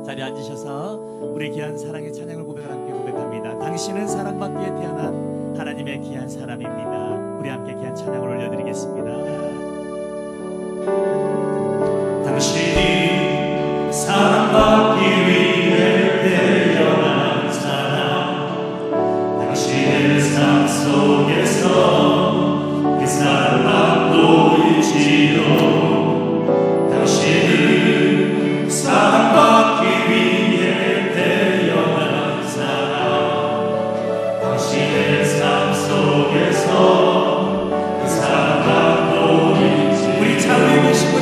자리에 앉으셔서 우리의 귀한 사랑의 찬양을 고백을 함께 고백합니다. 당신은 사랑받기에 태어난 하나님의 귀한 사람입니다. 우리 함께 귀한 찬양을 올려드리겠습니다. 당신이 사랑받기 위해 태어난 사람, 당신의 삶 속에서 그 사랑받고 있지요. 당신은 사랑받기 위해 태어난 사람, 당신의 삶 속에서 그 사랑받고 있지요. 우리 자리에 계신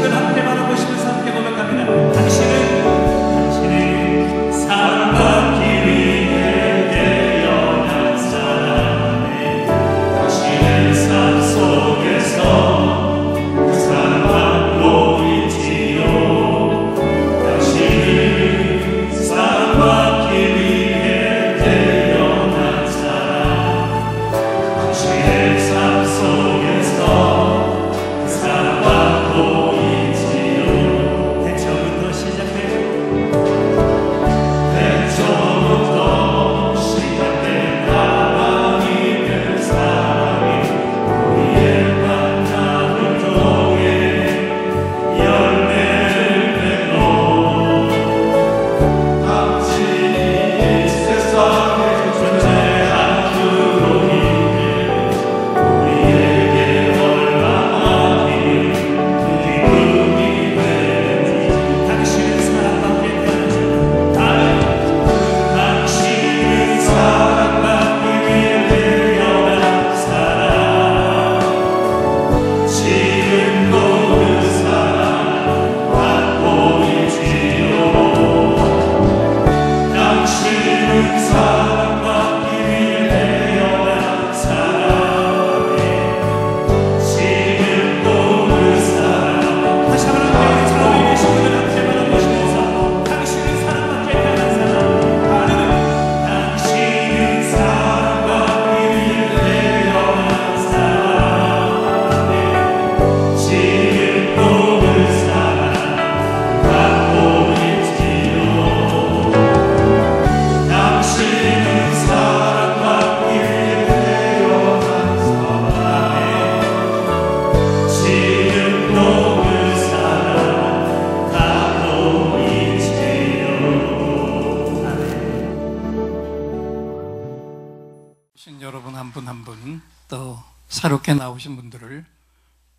또 새롭게 나오신 분들을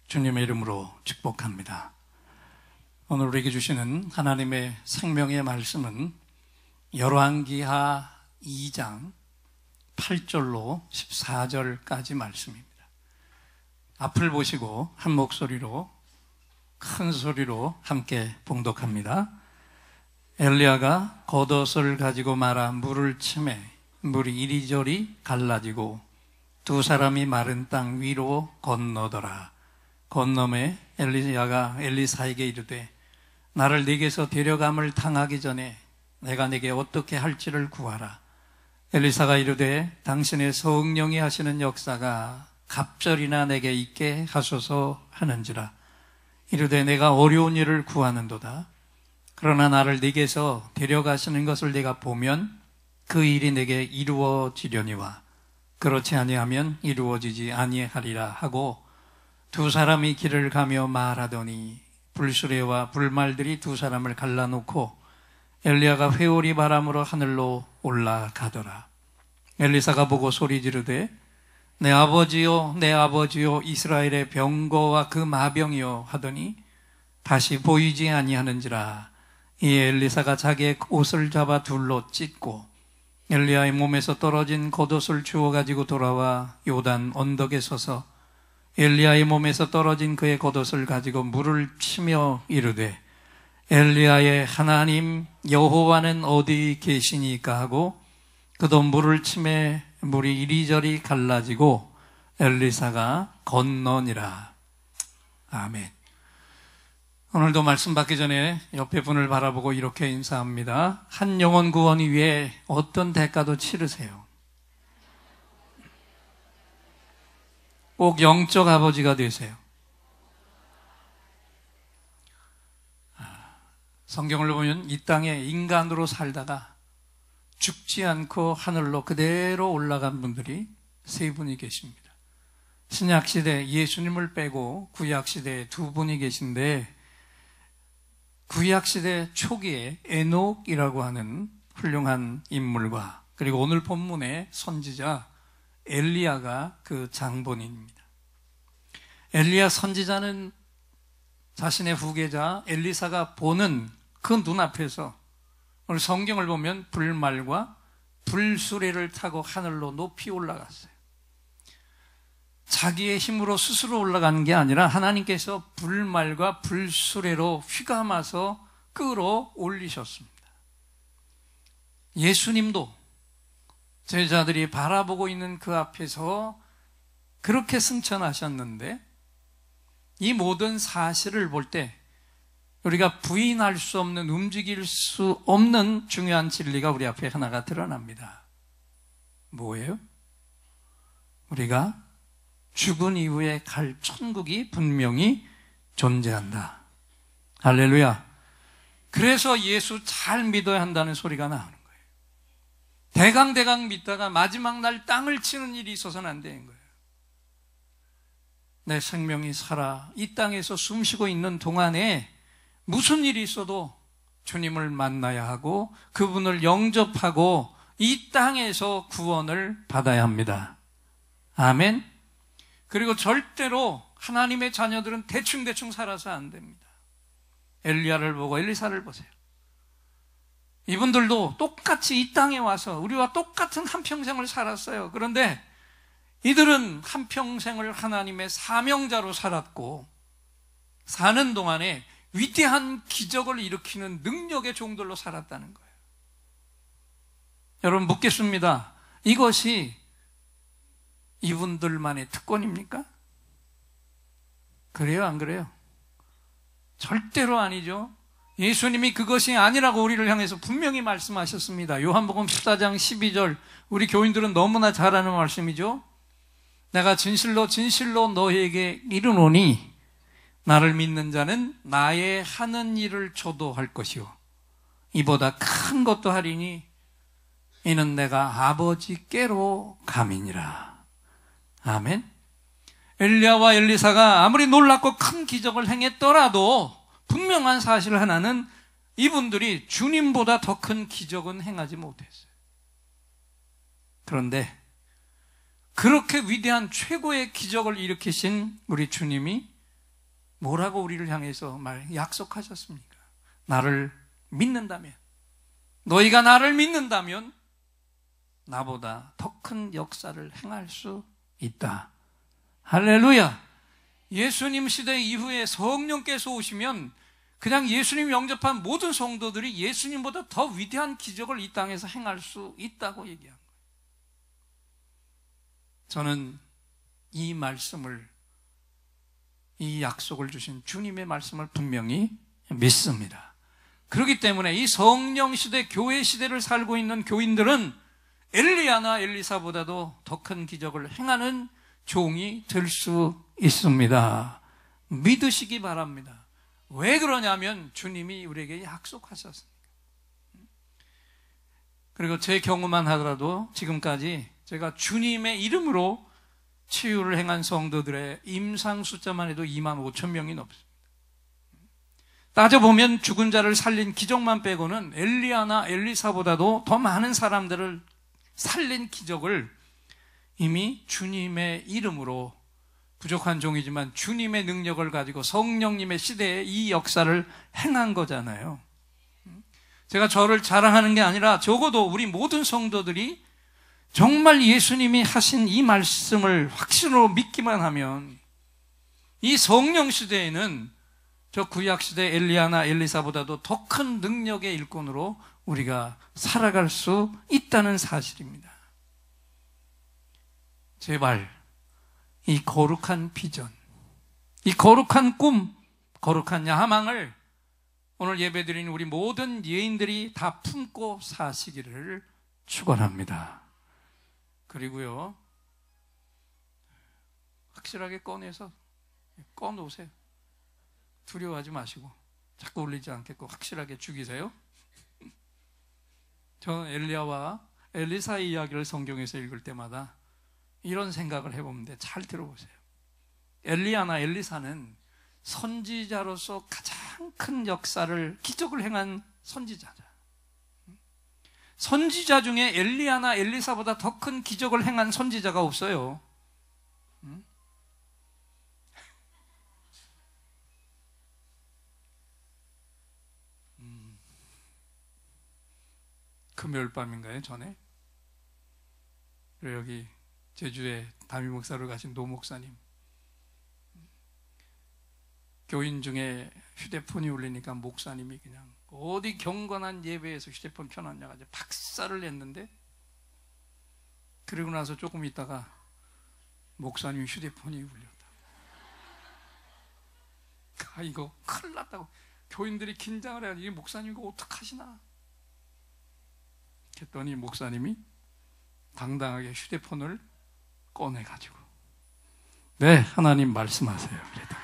주님의 이름으로 축복합니다. 오늘 우리에게 주시는 하나님의 생명의 말씀은 열왕기하 2장 8절로 14절까지 말씀입니다. 앞을 보시고 한 목소리로 큰 소리로 함께 봉독합니다. 엘리야가 겉옷을 가지고 말아 물을 치매 물이 이리저리 갈라지고 두 사람이 마른 땅 위로 건너더라. 건너매 엘리야가 엘리사에게 이르되 나를 네게서 데려감을 당하기 전에 내가 네게 어떻게 할지를 구하라. 엘리사가 이르되 당신의 성령이 하시는 역사가 갑절이나 내게 있게 하소서 하는지라. 이르되 내가 어려운 일을 구하는도다. 그러나 나를 네게서 데려가시는 것을 내가 보면 그 일이 내게 이루어지려니와 그렇지 아니하면 이루어지지 아니하리라 하고 두 사람이 길을 가며 말하더니 불수레와 불말들이 두 사람을 갈라놓고 엘리야가 회오리 바람으로 하늘로 올라가더라. 엘리사가 보고 소리 지르되 내 아버지요 내 아버지요 이스라엘의 병거와 그 마병이요 하더니 다시 보이지 아니하는지라. 이에 엘리사가 자기의 옷을 잡아 둘로 찢고 엘리야의 몸에서 떨어진 겉옷을 주워 가지고 돌아와 요단 언덕에 서서 엘리야의 몸에서 떨어진 그의 겉옷을 가지고 물을 치며 이르되 엘리야의 하나님 여호와는 어디 계시니까 하고 그도 물을 치매 물이 이리저리 갈라지고 엘리사가 건너니라. 아멘. 오늘도 말씀 받기 전에 옆에 분을 바라보고 이렇게 인사합니다. 한 영혼 구원 위에 어떤 대가도 치르세요. 꼭 영적 아버지가 되세요. 성경을 보면 이 땅에 인간으로 살다가 죽지 않고 하늘로 그대로 올라간 분들이 세 분이 계십니다. 신약시대 예수님을 빼고 구약시대에 두 분이 계신데 구약시대 초기에 에녹이라고 하는 훌륭한 인물과 그리고 오늘 본문의 선지자 엘리야가 그 장본인입니다. 엘리야 선지자는 자신의 후계자 엘리사가 보는 그 눈앞에서 오늘 성경을 보면 불말과 불수레를 타고 하늘로 높이 올라갔어요. 자기의 힘으로 스스로 올라가는 게 아니라 하나님께서 불말과 불수레로 휘감아서 끌어올리셨습니다. 예수님도 제자들이 바라보고 있는 그 앞에서 그렇게 승천하셨는데 이 모든 사실을 볼 때 우리가 부인할 수 없는, 움직일 수 없는 중요한 진리가 우리 앞에 하나가 드러납니다. 뭐예요? 우리가 죽은 이후에 갈 천국이 분명히 존재한다. 할렐루야. 그래서 예수 잘 믿어야 한다는 소리가 나오는 거예요. 대강 믿다가 마지막 날 땅을 치는 일이 있어서는 안 되는 거예요. 내 생명이 살아 이 땅에서 숨쉬고 있는 동안에 무슨 일이 있어도 주님을 만나야 하고 그분을 영접하고 이 땅에서 구원을 받아야 합니다. 아멘. 그리고 절대로 하나님의 자녀들은 대충 살아서 안 됩니다. 엘리야를 보고 엘리사를 보세요. 이분들도 똑같이 이 땅에 와서 우리와 똑같은 한평생을 살았어요. 그런데 이들은 한평생을 하나님의 사명자로 살았고 사는 동안에 위대한 기적을 일으키는 능력의 종들로 살았다는 거예요. 여러분 묻겠습니다. 이것이 이분들만의 특권입니까? 그래요, 안 그래요? 절대로 아니죠. 예수님이 그것이 아니라고 우리를 향해서 분명히 말씀하셨습니다. 요한복음 14장 12절, 우리 교인들은 너무나 잘 아는 말씀이죠. 내가 진실로 너희에게 이르노니 나를 믿는 자는 나의 하는 일을 저도 할 것이요 이보다 큰 것도 하리니 이는 내가 아버지께로 감이니라. 아멘. 엘리야와 엘리사가 아무리 놀랍고 큰 기적을 행했더라도 분명한 사실 하나는 이분들이 주님보다 더 큰 기적은 행하지 못했어요. 그런데 그렇게 위대한 최고의 기적을 일으키신 우리 주님이 뭐라고 우리를 향해서 약속하셨습니까? 나를 믿는다면, 너희가 나를 믿는다면 나보다 더 큰 역사를 행할 수 있다. 할렐루야. 예수님 시대 이후에 성령께서 오시면 그냥 예수님 영접한 모든 성도들이 예수님보다 더 위대한 기적을 이 땅에서 행할 수 있다고 얘기한 거예요. 저는 이 말씀을, 이 약속을 주신 주님의 말씀을 분명히 믿습니다. 그렇기 때문에 이 성령 시대, 교회 시대를 살고 있는 교인들은 엘리야나 엘리사보다도 더 큰 기적을 행하는 종이 될 수 있습니다. 믿으시기 바랍니다. 왜 그러냐면 주님이 우리에게 약속하셨습니다. 그리고 제 경우만 하더라도 지금까지 제가 주님의 이름으로 치유를 행한 성도들의 임상 숫자만 해도 25,000명이 넘습니다. 따져보면 죽은 자를 살린 기적만 빼고는 엘리야나 엘리사보다도 더 많은 사람들을 살린 기적을 이미 주님의 이름으로, 부족한 종이지만 주님의 능력을 가지고 성령님의 시대에 이 역사를 행한 거잖아요. 제가 저를 자랑하는 게 아니라 적어도 우리 모든 성도들이 정말 예수님이 하신 이 말씀을 확신으로 믿기만 하면 이 성령 시대에는 저 구약시대 엘리야나 엘리사보다도 더 큰 능력의 일꾼으로 우리가 살아갈 수 있다는 사실입니다. 제발 이 거룩한 비전, 이 거룩한 꿈, 거룩한 야망을 오늘 예배드린 우리 모든 예인들이 다 품고 사시기를 축원합니다. 그리고요, 확실하게 꺼놓으세요. 두려워하지 마시고 자꾸 울리지 않겠고 확실하게 죽이세요. 저는 엘리야와 엘리사 이야기를 성경에서 읽을 때마다 이런 생각을 해보는데, 잘 들어보세요. 엘리야나 엘리사는 선지자로서 가장 큰 역사를, 기적을 행한 선지자죠. 선지자 중에 엘리야나 엘리사보다 더 큰 기적을 행한 선지자가 없어요. 금요일 밤인가요? 전에 그리고 여기 제주에 담임 목사로 가신 노 목사님, 교인 중에 휴대폰이 울리니까 목사님이 그냥 어디 경건한 예배에서 휴대폰 켜놨냐가지고 박살을 냈는데, 그리고 나서 조금 있다가 목사님 휴대폰이 울렸다. 이거 큰일 났다고 교인들이 긴장을 해가지고, 이 목사님 이거 어떡하시나 했더니 목사님이 당당하게 휴대폰을 꺼내가지고, 네, 하나님 말씀하세요. 그랬다.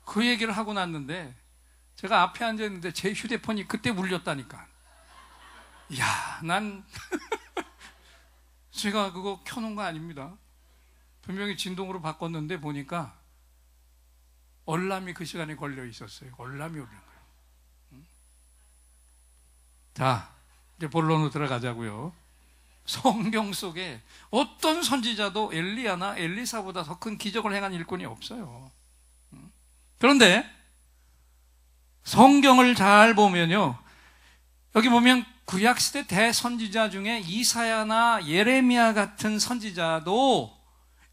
그 얘기를 하고 났는데 제가 앞에 앉아있는데 제 휴대폰이 그때 울렸다니까. 이야, 난 제가 그거 켜놓은 거 아닙니다. 분명히 진동으로 바꿨는데 보니까 얼람이 그 시간에 걸려 있었어요. 얼람이 울린 거예요. 자, 이제 본론으로 들어가자고요. 성경 속에 어떤 선지자도 엘리야나 엘리사보다 더 큰 기적을 행한 일꾼이 없어요. 그런데 성경을 잘 보면요, 여기 보면 구약시대 대선지자 중에 이사야나 예레미야 같은 선지자도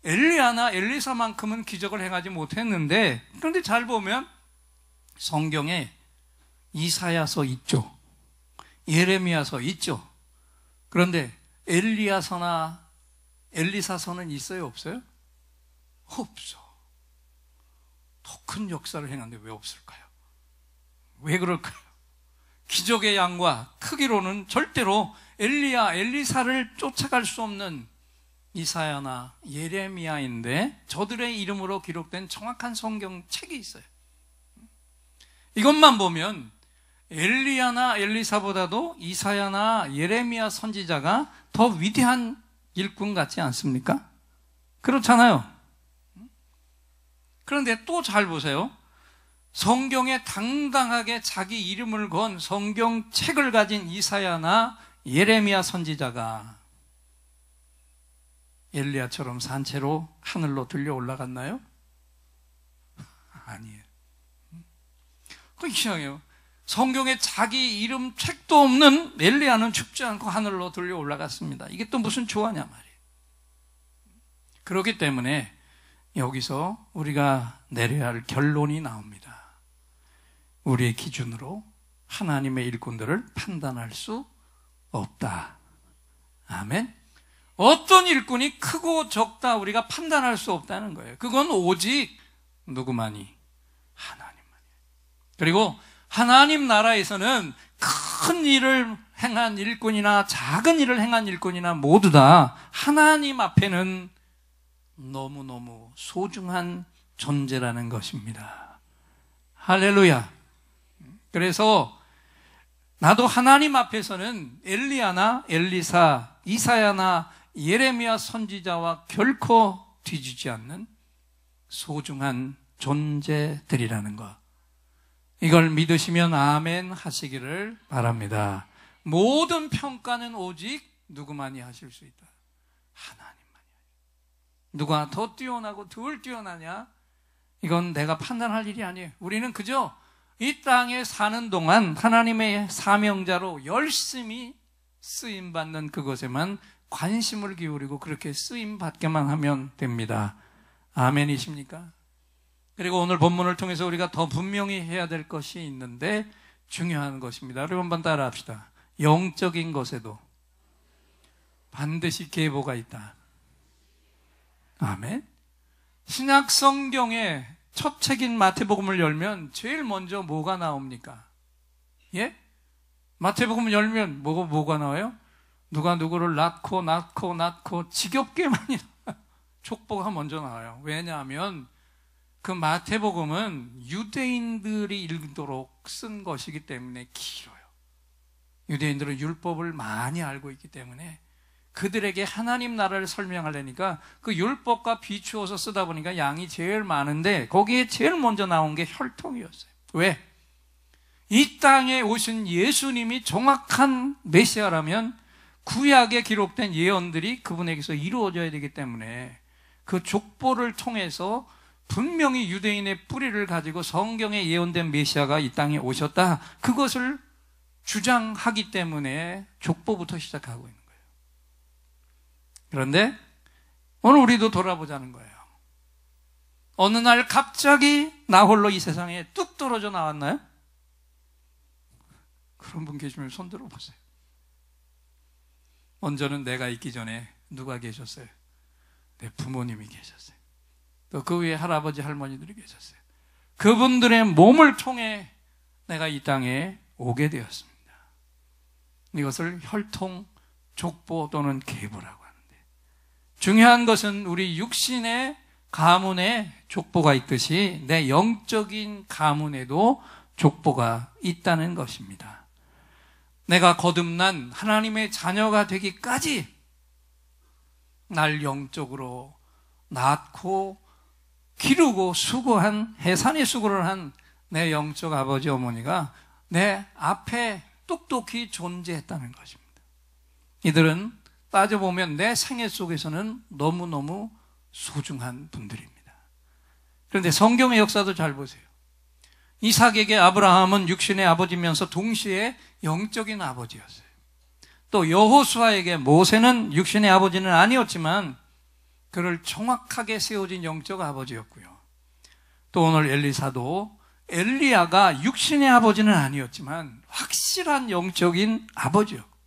엘리야나 엘리사만큼은 기적을 행하지 못했는데, 그런데 잘 보면 성경에 이사야서 있죠, 예레미야서 있죠. 그런데 엘리야서나 엘리사서는 있어요, 없어요? 없어. 더 큰 역사를 행하는데 왜 없을까요? 왜 그럴까요? 기적의 양과 크기로는 절대로 엘리야, 엘리사를 쫓아갈 수 없는 이사야나 예레미야인데, 저들의 이름으로 기록된 정확한 성경책이 있어요. 이것만 보면 엘리야나 엘리사보다도 이사야나 예레미야 선지자가 더 위대한 일꾼 같지 않습니까? 그렇잖아요. 그런데 또 잘 보세요. 성경에 당당하게 자기 이름을 건 성경책을 가진 이사야나 예레미야 선지자가 엘리야처럼 산채로 하늘로 들려 올라갔나요? 아니에요. 그 이상해요. 성경에 자기 이름 책도 없는 엘리야는 죽지 않고 하늘로 들려 올라갔습니다. 이게 또 무슨 조화냐 말이에요. 그렇기 때문에 여기서 우리가 내려야 할 결론이 나옵니다. 우리의 기준으로 하나님의 일꾼들을 판단할 수 없다. 아멘. 어떤 일꾼이 크고 적다 우리가 판단할 수 없다는 거예요. 그건 오직 누구만이? 하나님만이. 그리고 하나님 나라에서는 큰 일을 행한 일꾼이나 작은 일을 행한 일꾼이나 모두 다 하나님 앞에는 너무너무 소중한 존재라는 것입니다. 할렐루야. 그래서 나도 하나님 앞에서는 엘리야나 엘리사, 이사야나 예레미야 선지자와 결코 뒤지지 않는 소중한 존재들이라는 것. 이걸 믿으시면 아멘 하시기를 바랍니다. 모든 평가는 오직 누구만이 하실 수 있다? 하나님만이. 누가 더 뛰어나고 덜 뛰어나냐? 이건 내가 판단할 일이 아니에요. 우리는 그저 이 땅에 사는 동안 하나님의 사명자로 열심히 쓰임받는 그것에만 관심을 기울이고 그렇게 쓰임받게만 하면 됩니다. 아멘이십니까? 그리고 오늘 본문을 통해서 우리가 더 분명히 해야 될 것이 있는데 중요한 것입니다. 여러분 한번 따라 합시다. 영적인 것에도 반드시 계보가 있다. 아멘. 신약 성경의 첫 책인 마태복음을 열면 제일 먼저 뭐가 나옵니까? 예? 마태복음을 열면 뭐가 나와요? 누가 누구를 낳고 지겹게 많이 족보가 먼저 나와요. 왜냐하면 그 마태복음은 유대인들이 읽도록 쓴 것이기 때문에 길어요. 유대인들은 율법을 많이 알고 있기 때문에 그들에게 하나님 나라를 설명하려니까 그 율법과 비추어서 쓰다 보니까 양이 제일 많은데 거기에 제일 먼저 나온 게 혈통이었어요. 왜? 이 땅에 오신 예수님이 정확한 메시아라면 구약에 기록된 예언들이 그분에게서 이루어져야 되기 때문에 그 족보를 통해서 분명히 유대인의 뿌리를 가지고 성경에 예언된 메시아가 이 땅에 오셨다. 그것을 주장하기 때문에 족보부터 시작하고 있는 거예요. 그런데 오늘 우리도 돌아보자는 거예요. 어느 날 갑자기 나 홀로 이 세상에 뚝 떨어져 나왔나요? 그런 분 계시면 손 들어보세요. 먼저는 내가 있기 전에 누가 계셨어요? 내 부모님이 계셨어요. 또 그 위에 할아버지 할머니들이 계셨어요. 그분들의 몸을 통해 내가 이 땅에 오게 되었습니다. 이것을 혈통, 족보 또는 계보라고 하는데, 중요한 것은 우리 육신의 가문에 족보가 있듯이 내 영적인 가문에도 족보가 있다는 것입니다. 내가 거듭난 하나님의 자녀가 되기까지 날 영적으로 낳고 기르고 수고한, 해산의 수고를 한 내 영적 아버지 어머니가 내 앞에 똑똑히 존재했다는 것입니다. 이들은 따져보면 내 생애 속에서는 너무너무 소중한 분들입니다. 그런데 성경의 역사도 잘 보세요. 이삭에게 아브라함은 육신의 아버지면서 동시에 영적인 아버지였어요. 또 여호수아에게 모세는 육신의 아버지는 아니었지만 그를 정확하게 세워진 영적 아버지였고요. 또 오늘 엘리사도 엘리야가 육신의 아버지는 아니었지만 확실한 영적인 아버지였고,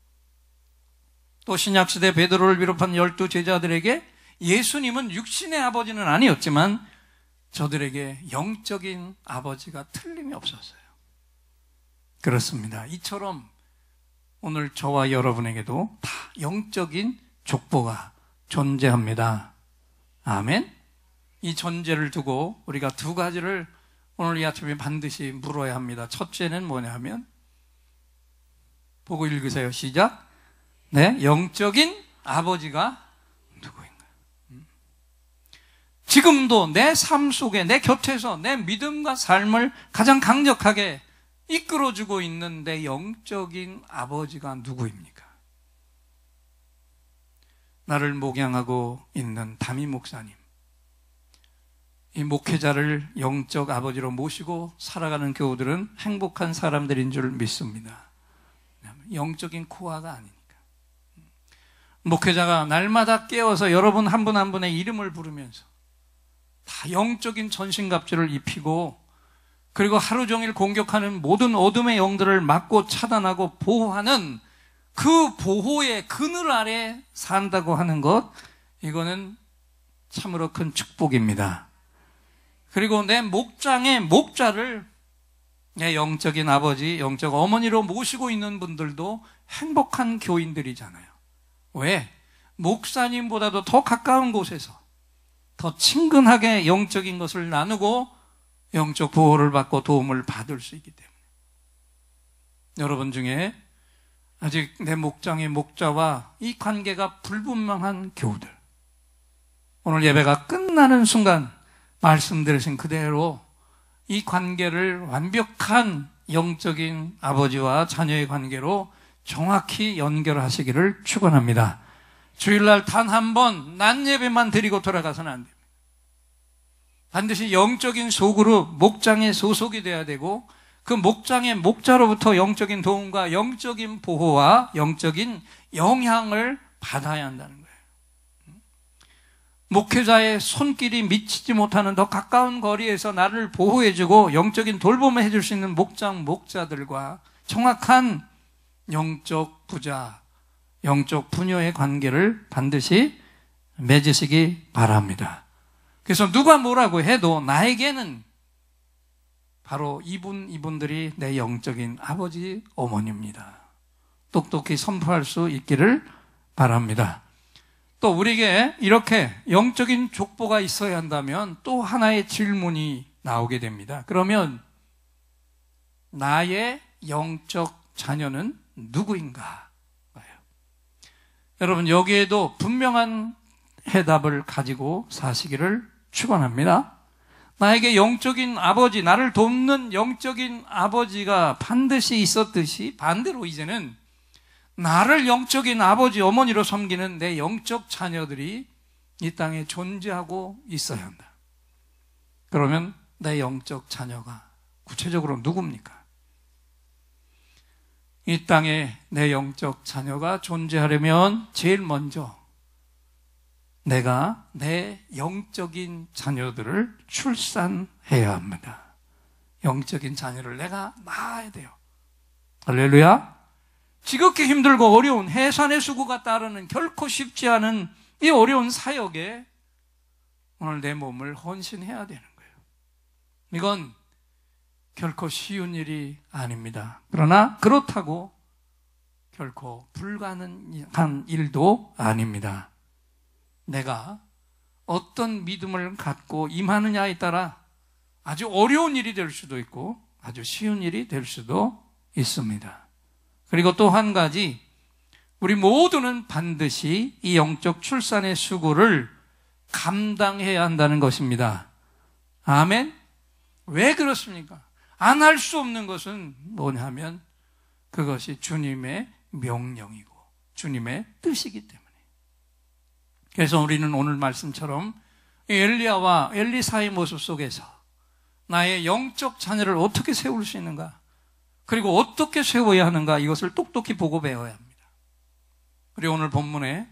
또 신약시대 베드로를 비롯한 12 제자들에게 예수님은 육신의 아버지는 아니었지만 저들에게 영적인 아버지가 틀림이 없었어요. 그렇습니다. 이처럼 오늘 저와 여러분에게도 다 영적인 족보가 존재합니다. 아멘. 이 존재를 두고 우리가 두 가지를 오늘 이 아침에 반드시 물어야 합니다. 첫째는 뭐냐 하면, 보고 읽으세요. 시작. 네, 영적인 아버지가 누구인가요? 지금도 내 삶 속에, 내 곁에서 내 믿음과 삶을 가장 강력하게 이끌어주고 있는 내 영적인 아버지가 누구입니까? 나를 목양하고 있는 담임 목사님, 이 목회자를 영적 아버지로 모시고 살아가는 교우들은 행복한 사람들인 줄 믿습니다. 영적인 코어가 아니니까. 목회자가 날마다 깨워서 여러분 한 분 한 분의 이름을 부르면서 다 영적인 전신갑주를 입히고, 그리고 하루 종일 공격하는 모든 어둠의 영들을 막고 차단하고 보호하는 그 보호의 그늘 아래 산다고 하는 것, 이거는 참으로 큰 축복입니다. 그리고 내 목장의 목자를 내 영적인 아버지, 영적 어머니로 모시고 있는 분들도 행복한 교인들이잖아요. 왜? 목사님보다도 더 가까운 곳에서 더 친근하게 영적인 것을 나누고 영적 보호를 받고 도움을 받을 수 있기 때문에. 여러분 중에 아직 내 목장의 목자와 이 관계가 불분명한 교우들, 오늘 예배가 끝나는 순간 말씀 들으신 그대로 이 관계를 완벽한 영적인 아버지와 자녀의 관계로 정확히 연결하시기를 축원합니다. 주일날 단 한 번 낮 예배만 드리고 돌아가서는 안 됩니다. 반드시 영적인 소그룹, 목장에 소속이 돼야 되고, 그 목장의 목자로부터 영적인 도움과 영적인 보호와 영적인 영향을 받아야 한다는 거예요. 목회자의 손길이 미치지 못하는 더 가까운 거리에서 나를 보호해주고 영적인 돌봄을 해줄 수 있는 목장, 목자들과 정확한 영적 부자, 영적 부녀의 관계를 반드시 맺으시기 바랍니다. 그래서 누가 뭐라고 해도 나에게는 바로 이분들이 내 영적인 아버지, 어머니입니다. 똑똑히 선포할 수 있기를 바랍니다. 또 우리에게 이렇게 영적인 족보가 있어야 한다면 또 하나의 질문이 나오게 됩니다. 그러면 나의 영적 자녀는 누구인가? 여러분, 여기에도 분명한 해답을 가지고 사시기를 축원합니다. 나에게 영적인 아버지, 나를 돕는 영적인 아버지가 반드시 있었듯이 반대로 이제는 나를 영적인 아버지, 어머니로 섬기는 내 영적 자녀들이 이 땅에 존재하고 있어야 한다. 그러면 내 영적 자녀가 구체적으로 누굽니까? 이 땅에 내 영적 자녀가 존재하려면 제일 먼저 내가 내 영적인 자녀들을 출산해야 합니다. 영적인 자녀를 내가 낳아야 돼요. 할렐루야. 지극히 힘들고 어려운 해산의 수고가 따르는 결코 쉽지 않은 이 어려운 사역에 오늘 내 몸을 헌신해야 되는 거예요. 이건 결코 쉬운 일이 아닙니다. 그러나 그렇다고 결코 불가능한 일도 아닙니다. 내가 어떤 믿음을 갖고 임하느냐에 따라 아주 어려운 일이 될 수도 있고 아주 쉬운 일이 될 수도 있습니다. 그리고 또 한 가지, 우리 모두는 반드시 이 영적 출산의 수고를 감당해야 한다는 것입니다. 아멘? 왜 그렇습니까? 안 할 수 없는 것은 뭐냐면 그것이 주님의 명령이고 주님의 뜻이기 때문에. 그래서 우리는 오늘 말씀처럼 엘리야와 엘리사의 모습 속에서 나의 영적 자녀를 어떻게 세울 수 있는가, 그리고 어떻게 세워야 하는가, 이것을 똑똑히 보고 배워야 합니다. 그리고 오늘 본문에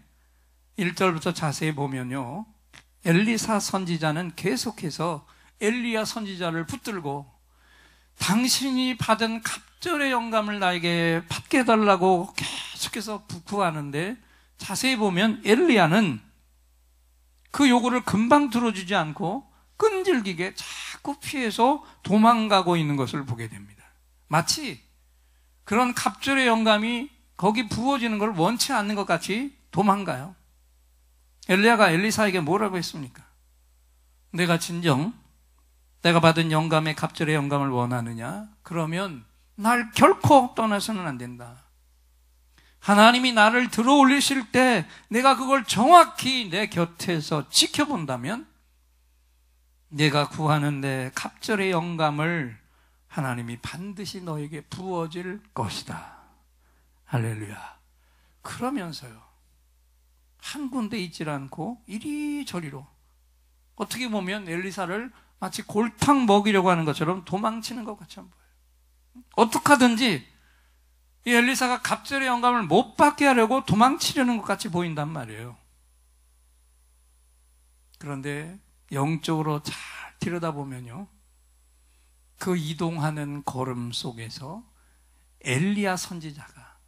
1절부터 자세히 보면요, 엘리사 선지자는 계속해서 엘리야 선지자를 붙들고 당신이 받은 갑절의 영감을 나에게 받게 해달라고 계속해서 구하는데, 자세히 보면 엘리야는 그 요구를 금방 들어주지 않고 끈질기게 자꾸 피해서 도망가고 있는 것을 보게 됩니다. 마치 그런 갑절의 영감이 거기 부어지는 걸 원치 않는 것 같이 도망가요. 엘리야가 엘리사에게 뭐라고 했습니까? 내가 진정 내가 받은 영감의 갑절의 영감을 원하느냐? 그러면 날 결코 떠나서는 안 된다. 하나님이 나를 들어 올리실 때 내가 그걸 정확히 내 곁에서 지켜본다면 내가 구하는 내 갑절의 영감을 하나님이 반드시 너에게 부어질 것이다. 할렐루야. 그러면서요, 한 군데 있질 않고 이리저리로, 어떻게 보면 엘리사를 마치 골탕 먹이려고 하는 것처럼 도망치는 것 같이 안 보여요. 어떻게 하든지 이 엘리사가 갑절의 영감을 못 받게 하려고 도망치려는 것 같이 보인단 말이에요. 그런데 영적으로 잘 들여다보면요, 그 이동하는 걸음 속에서 엘리야 선지자가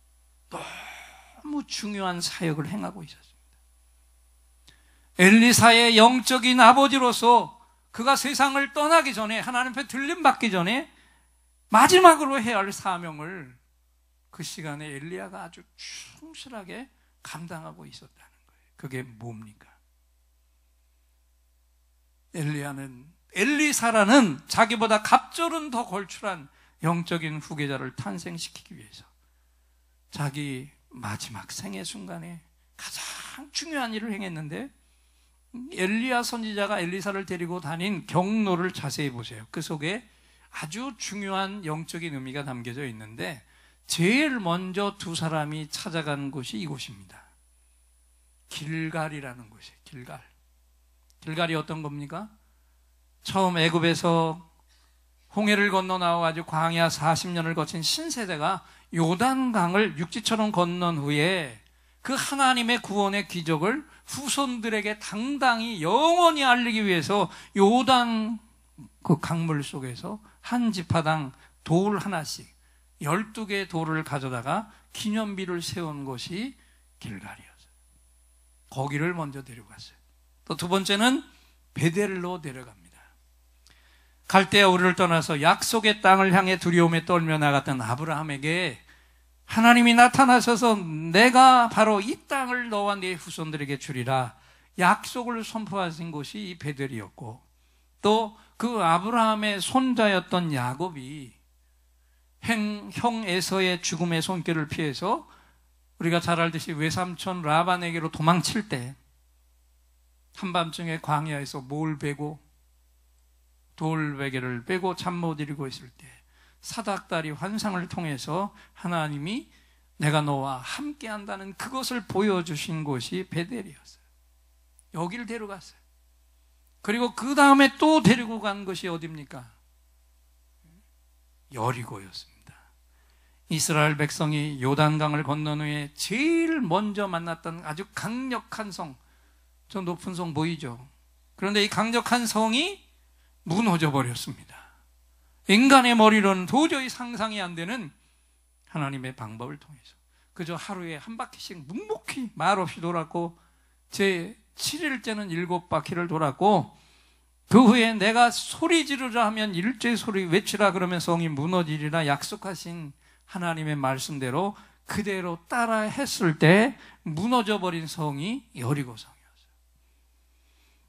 너무 중요한 사역을 행하고 있었습니다. 엘리사의 영적인 아버지로서 그가 세상을 떠나기 전에, 하나님 앞에 들림받기 전에 마지막으로 해야 할 사명을 그 시간에 엘리야가 아주 충실하게 감당하고 있었다는 거예요. 그게 뭡니까? 엘리사라는 자기보다 갑절은 더 걸출한 영적인 후계자를 탄생시키기 위해서 자기 마지막 생애 순간에 가장 중요한 일을 행했는데, 엘리야 선지자가 엘리사를 데리고 다닌 경로를 자세히 보세요. 그 속에 아주 중요한 영적인 의미가 담겨져 있는데, 제일 먼저 두 사람이 찾아간 곳이 이곳입니다. 길갈이라는 곳이에요. 길갈이 어떤 겁니까? 처음 애굽에서 홍해를 건너 나와가지고 광야 40년을 거친 신세대가 요단강을 육지처럼 건넌 후에 그 하나님의 구원의 기적을 후손들에게 당당히 영원히 알리기 위해서 요단 그 강물 속에서 한 지파당 돌 하나씩 12개의 돌을 가져다가 기념비를 세운 곳이 길갈이었어요. 거기를 먼저 데려갔어요. 또 두 번째는 베델로 데려갑니다. 갈대아 우르를 떠나서 약속의 땅을 향해 두려움에 떨며 나갔던 아브라함에게 하나님이 나타나셔서 내가 바로 이 땅을 너와 네 후손들에게 주리라 약속을 선포하신 곳이 이 베델이었고, 또 그 아브라함의 손자였던 야곱이 형 에서의 죽음의 손길을 피해서 우리가 잘 알듯이 외삼촌 라반에게로 도망칠 때 한밤중에 광야에서 몰 베고 돌베개를 빼고 잠 못 이루고 있을 때 사닥다리 환상을 통해서 하나님이 내가 너와 함께 한다는 그것을 보여주신 곳이 베델이었어요. 여기를 데려갔어요. 그리고 그 다음에 또 데리고 간 것이 어디입니까? 여리고였습니다. 이스라엘 백성이 요단강을 건넌 후에 제일 먼저 만났던 아주 강력한 성, 저 높은 성 보이죠? 그런데 이 강력한 성이 무너져 버렸습니다. 인간의 머리로는 도저히 상상이 안 되는 하나님의 방법을 통해서 그저 하루에 한 바퀴씩 묵묵히 말없이 돌았고, 제 7일째는 7바퀴를 돌았고, 그 후에 내가 소리 지르라 하면 일제 소리 외치라 그러면 성이 무너지리라 약속하신 하나님의 말씀대로 그대로 따라 했을 때 무너져 버린 성이 여리고 성이었어요.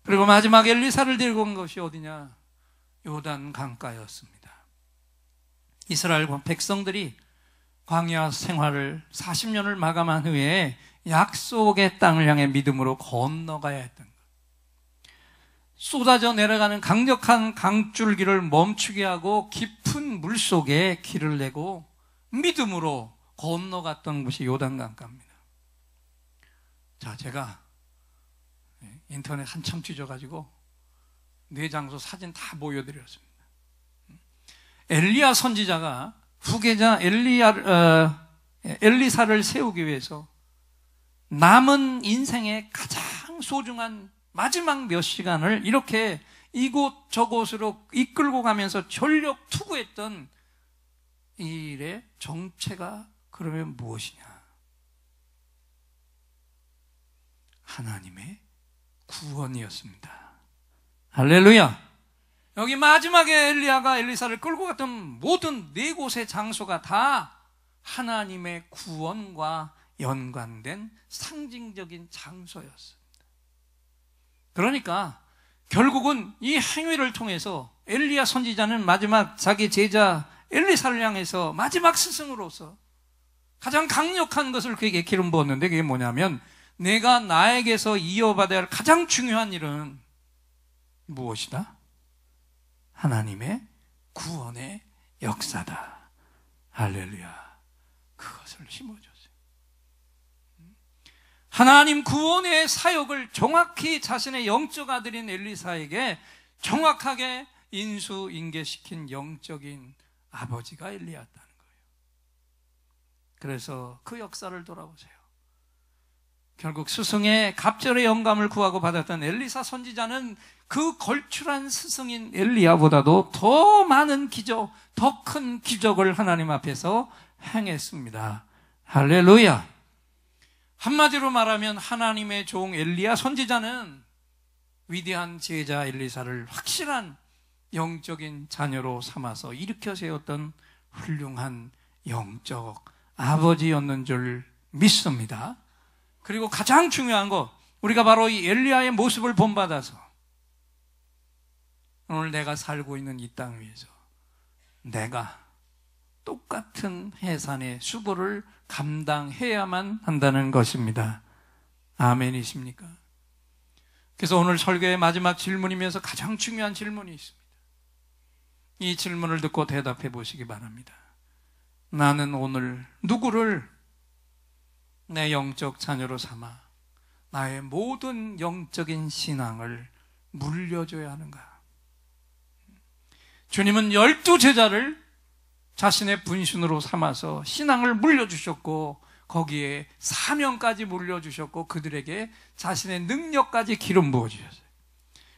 그리고 마지막 엘리사를 데리고 온 것이 어디냐? 요단 강가였습니다. 이스라엘 백성들이 광야 생활을 40년을 마감한 후에 약속의 땅을 향해 믿음으로 건너가야 했던 것. 쏟아져 내려가는 강력한 강줄기를 멈추게 하고 깊은 물속에 길을 내고 믿음으로 건너갔던 곳이 요단강가입니다. 자, 제가 인터넷 한참 뒤져가지고 네 장소 사진 다 보여드렸습니다. 엘리야 선지자가 후계자 엘리사를 세우기 위해서 남은 인생의 가장 소중한 마지막 몇 시간을 이렇게 이곳 저곳으로 이끌고 가면서 전력 투구했던 이 일의 정체가 그러면 무엇이냐? 하나님의 구원이었습니다. 할렐루야! 여기 마지막에 엘리야가 엘리사를 끌고 갔던 모든 네 곳의 장소가 다 하나님의 구원과 연관된 상징적인 장소였습니다. 그러니까 결국은 이 행위를 통해서 엘리야 선지자는 마지막 자기 제자 엘리사를 향해서 마지막 스승으로서 가장 강력한 것을 그에게 기름 부었는데, 그게 뭐냐면 내가 나에게서 이어받아야 할 가장 중요한 일은 무엇이다? 하나님의 구원의 역사다. 할렐루야. 그것을 심어줬어요. 하나님 구원의 사역을 정확히 자신의 영적 아들인 엘리사에게 정확하게 인수인계시킨 영적인 아버지가 엘리야였다는 거예요. 그래서 그 역사를 돌아보세요. 결국 스승의 갑절의 영감을 구하고 받았던 엘리사 선지자는 그 걸출한 스승인 엘리야보다도 더 많은 기적, 더 큰 기적을 하나님 앞에서 행했습니다. 할렐루야. 한마디로 말하면 하나님의 종 엘리야 선지자는 위대한 제자 엘리사를 확실한 영적인 자녀로 삼아서 일으켜 세웠던 훌륭한 영적 아버지였는 줄 믿습니다. 그리고 가장 중요한 것, 우리가 바로 이 엘리야의 모습을 본받아서 오늘 내가 살고 있는 이 땅 위에서 내가 똑같은 해산의 수고를 감당해야만 한다는 것입니다. 아멘이십니까? 그래서 오늘 설교의 마지막 질문이면서 가장 중요한 질문이 있습니다. 이 질문을 듣고 대답해 보시기 바랍니다. 나는 오늘 누구를 내 영적 자녀로 삼아 나의 모든 영적인 신앙을 물려줘야 하는가? 주님은 12제자를 자신의 분신으로 삼아서 신앙을 물려주셨고 거기에 사명까지 물려주셨고 그들에게 자신의 능력까지 기름 부어주셨어요.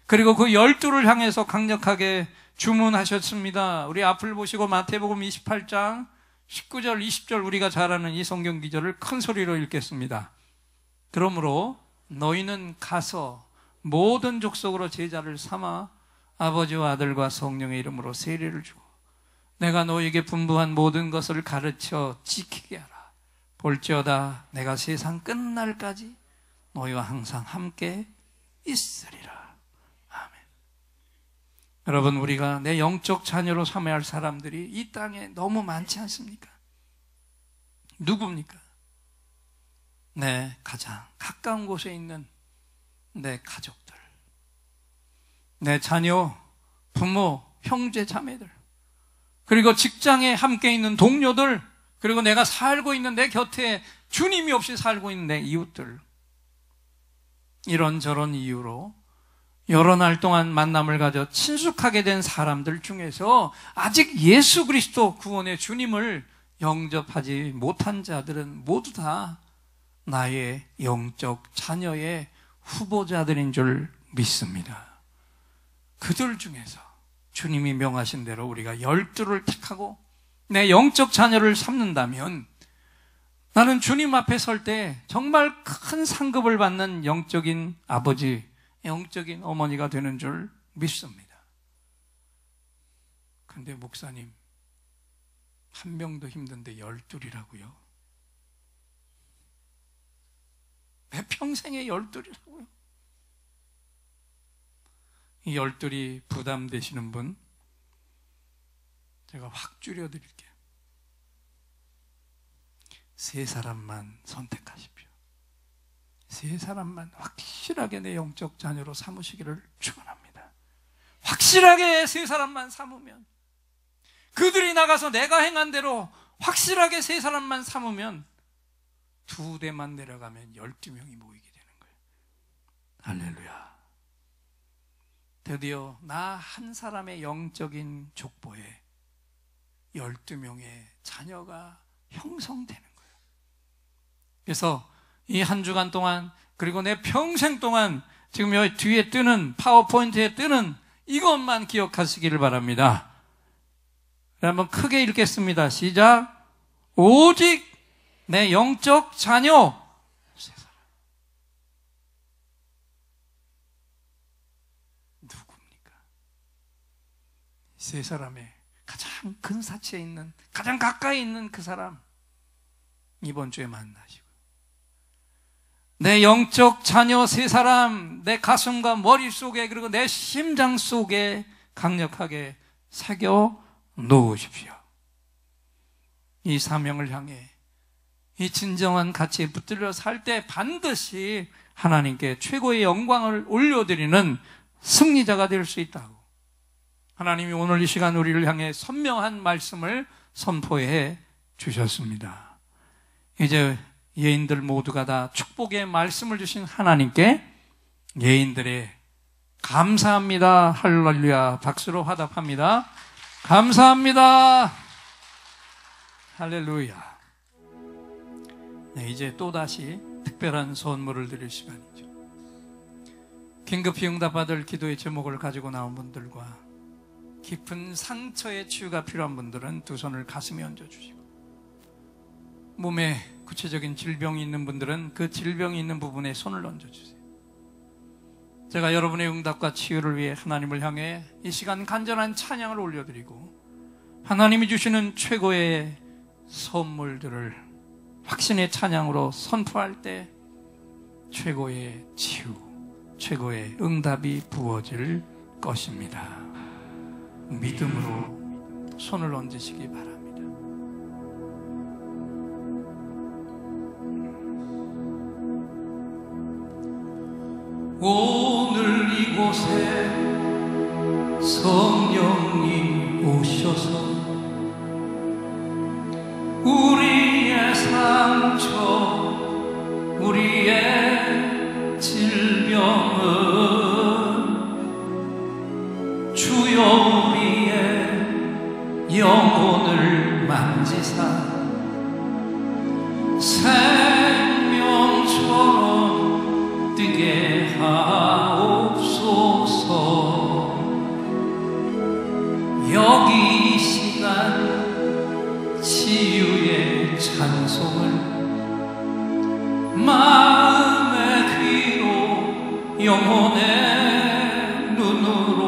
그리고 그 12를 향해서 강력하게 주문하셨습니다. 우리 앞을 보시고 마태복음 28장 19절 20절 우리가 잘 아는 이 성경 기절을 큰 소리로 읽겠습니다. 그러므로 너희는 가서 모든 족속으로 제자를 삼아 아버지와 아들과 성령의 이름으로 세례를 주고 내가 너희에게 분부한 모든 것을 가르쳐 지키게 하라. 볼지어다 내가 세상 끝날까지 너희와 항상 함께 있으리라. 아멘. 여러분, 우리가 내 영적 자녀로 삼아야 할 사람들이 이 땅에 너무 많지 않습니까? 누굽니까? 내 가장 가까운 곳에 있는 내 가족들, 내 자녀, 부모, 형제, 자매들, 그리고 직장에 함께 있는 동료들, 그리고 내가 살고 있는 내 곁에 주님이 없이 살고 있는 내 이웃들, 이런저런 이유로 여러 날 동안 만남을 가져 친숙하게 된 사람들 중에서 아직 예수 그리스도 구원의 주님을 영접하지 못한 자들은 모두 다 나의 영적 자녀의 후보자들인 줄 믿습니다. 그들 중에서 주님이 명하신 대로 우리가 12를 택하고 내 영적 자녀를 삼는다면 나는 주님 앞에 설 때 정말 큰 상급을 받는 영적인 아버지, 영적인 어머니가 되는 줄 믿습니다. 근데 목사님, 한 명도 힘든데 12이라고요? 내 평생에 12이라고요? 이 12이 부담되시는 분, 제가 확 줄여드릴게요. 3사람만 선택하십시오. 3사람만 확실하게 내 영적 자녀로 삼으시기를 축원합니다. 확실하게 3사람만 삼으면, 그들이 나가서 내가 행한 대로 확실하게 3사람만 삼으면 2대만 내려가면 12명이 모이게 되는 거예요. 할렐루야. 드디어 나 한 사람의 영적인 족보에 12명의 자녀가 형성되는 거예요. 그래서 이 한 주간 동안, 그리고 내 평생 동안 지금 여기 뒤에 뜨는, 파워포인트에 뜨는 이것만 기억하시기를 바랍니다. 한번 크게 읽겠습니다. 시작. 오직 내 영적 자녀 3사람. 누굽니까? 3사람의 가장 근사치에 있는, 가장 가까이 있는 그 사람, 이번 주에 만나시고, 내 영적 자녀 3사람 내 가슴과 머릿속에, 그리고 내 심장 속에 강력하게 새겨 놓으십시오. 이 사명을 향해 이 진정한 가치에 붙들려 살 때 반드시 하나님께 최고의 영광을 올려드리는 승리자가 될 수 있다고 하나님이 오늘 이 시간 우리를 향해 선명한 말씀을 선포해 주셨습니다. 이제 예인들 모두가 다 축복의 말씀을 주신 하나님께 예인들의 감사합니다. 할렐루야. 박수로 화답합니다. 감사합니다. 할렐루야. 네, 이제 또다시 특별한 선물을 드릴 시간이죠. 긴급히 응답받을 기도의 제목을 가지고 나온 분들과 깊은 상처의 치유가 필요한 분들은 두 손을 가슴에 얹어주시고, 몸에 구체적인 질병이 있는 분들은 그 질병이 있는 부분에 손을 얹어주세요. 제가 여러분의 응답과 치유를 위해 하나님을 향해 이 시간 간절한 찬양을 올려드리고, 하나님이 주시는 최고의 선물들을 확신의 찬양으로 선포할 때 최고의 치유, 최고의 응답이 부어질 것입니다. 믿음으로 손을 얹으시기 바랍니다. 오늘 이곳에 성령님 오셔서 우리의 상처, 우리의 질병은 주여 우리의 영혼을 만지사 생명처럼 뜨게 하옵소서. 여기 이 시간 치유의 찬송을 마음의 귀로 영혼의 눈으로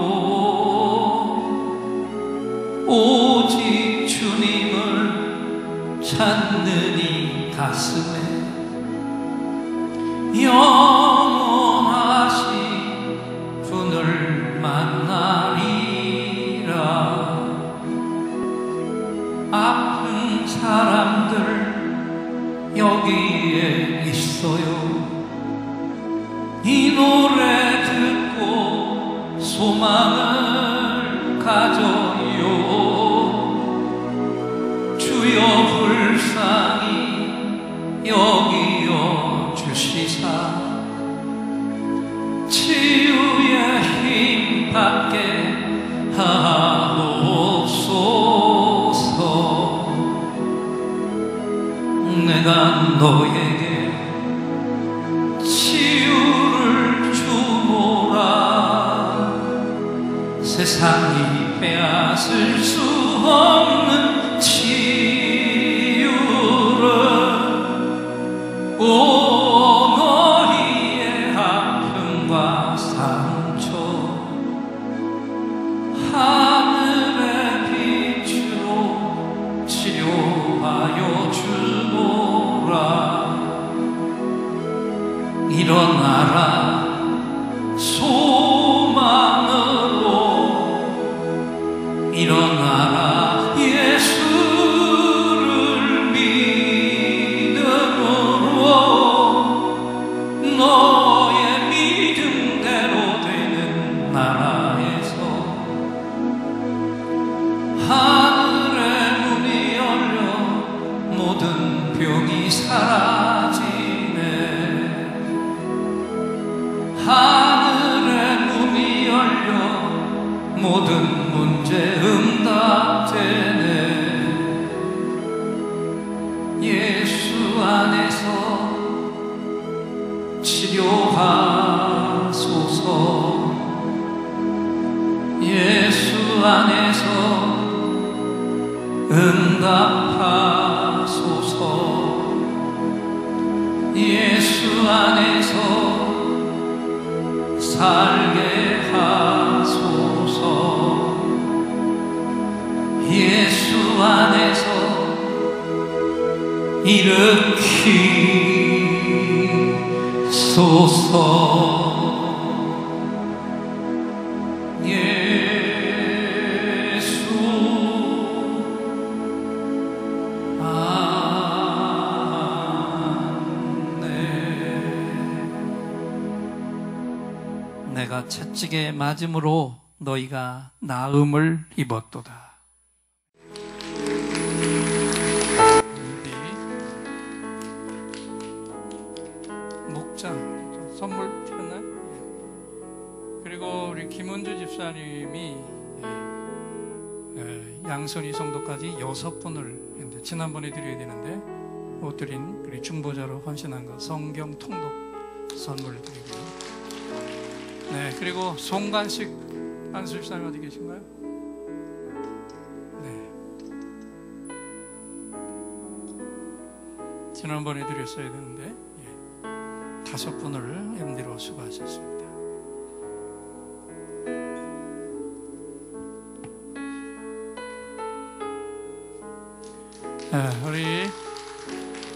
오직 주님을 찾는 이 가슴에 영원하신 분을 만나리라. 아픈 사람들 여기에 있어요. 이 노래 듣고 소망을 가져요. 주여 불쌍히 여기여 주시사 치유의 힘 받게 하옵소서. 내가 너에게 치유를 주노라. 세상이 빼앗을 수 없는 치유를, 오 너희의 아픔과 상처 하늘의 빛으로 치료하여 주노라. 일어나라 소망으로, 일어나라 예수를 믿음으로. 너의 믿음대로 되는 나라에서 하늘의 문이 열려 모든 병이 사라지네. 하늘의 문이 열려 모든 문제 응답되네. 예수 안에서 치료하소서. 예수 안에서 응답하소서. 예수 안에서 살게 하소서. 예수 안에서 일으키소서. 내가 채찍에 맞음으로 너희가 나음을 입었도다. 선물 드렸나요? 예. 그리고 우리 김은주 집사님이 양선희 성도까지 6분을 했는데 지난번에 드려야 되는데 못 드린 우리 중보자로 헌신한 거 성경 통독 선물을 드리고요. 네, 그리고 송간식 안수 집사님 어디 계신가요? 네, 지난번에 드렸어야 되는데 5분을 MD로 수고하셨습니다. 우리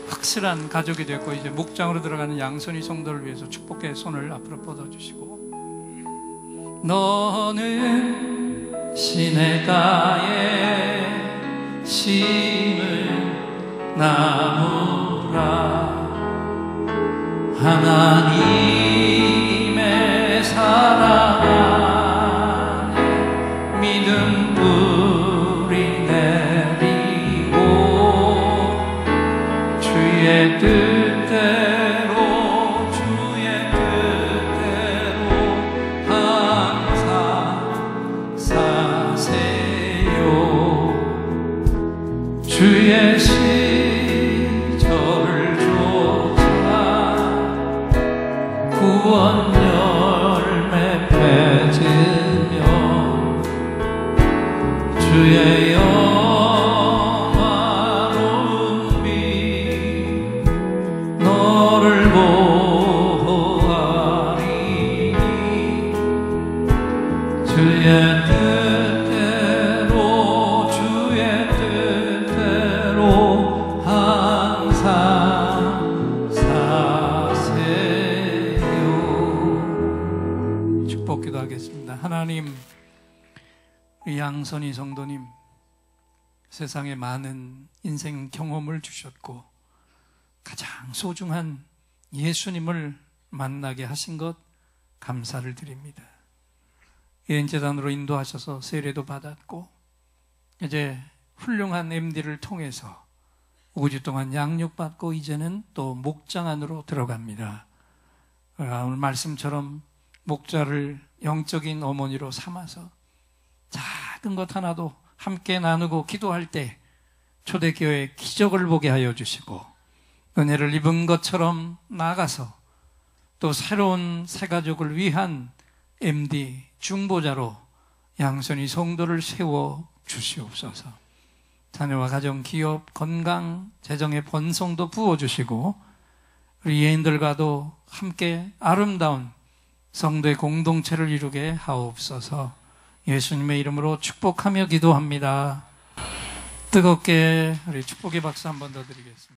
확실한 가족이 됐고 이제 목장으로 들어가는 양선희 성도를 위해서 축복의 손을 앞으로 뻗어주시고, 너는 시냇가에 심은 나무라 하나님의 사랑 안에 믿음 뿌리 내리고 주의 뜻대로 항상 사세요. 주의 시절을 쫓아 구원 열매 맺으며 주의 영화로운 빛 너를 보아리니 주의 뜻대로 항상 사세요. 축복 기도하겠습니다. 하나님, 우리 양선희 성도님 세상에 많은 인생 경험을 주셨고 가장 소중한 예수님을 만나게 하신 것 감사를 드립니다. 예언재단으로 인도하셔서 세례도 받았고 이제 훌륭한 MD를 통해서 5주 동안 양육받고 이제는 또 목장 안으로 들어갑니다. 오늘 말씀처럼 목자를 영적인 어머니로 삼아서 작은 것 하나도 함께 나누고 기도할 때 초대교회 기적을 보게 하여 주시고 은혜를 입은 것처럼 나아가서 또 새로운 새가족을 위한 MD 중보자로 양선희 성도를 세워 주시옵소서. 자녀와 가정, 기업, 건강, 재정의 번성도 부어주시고 우리 예인들과도 함께 아름다운 성도의 공동체를 이루게 하옵소서. 예수님의 이름으로 축복하며 기도합니다. 뜨겁게 우리 축복의 박수 한 번 더 드리겠습니다.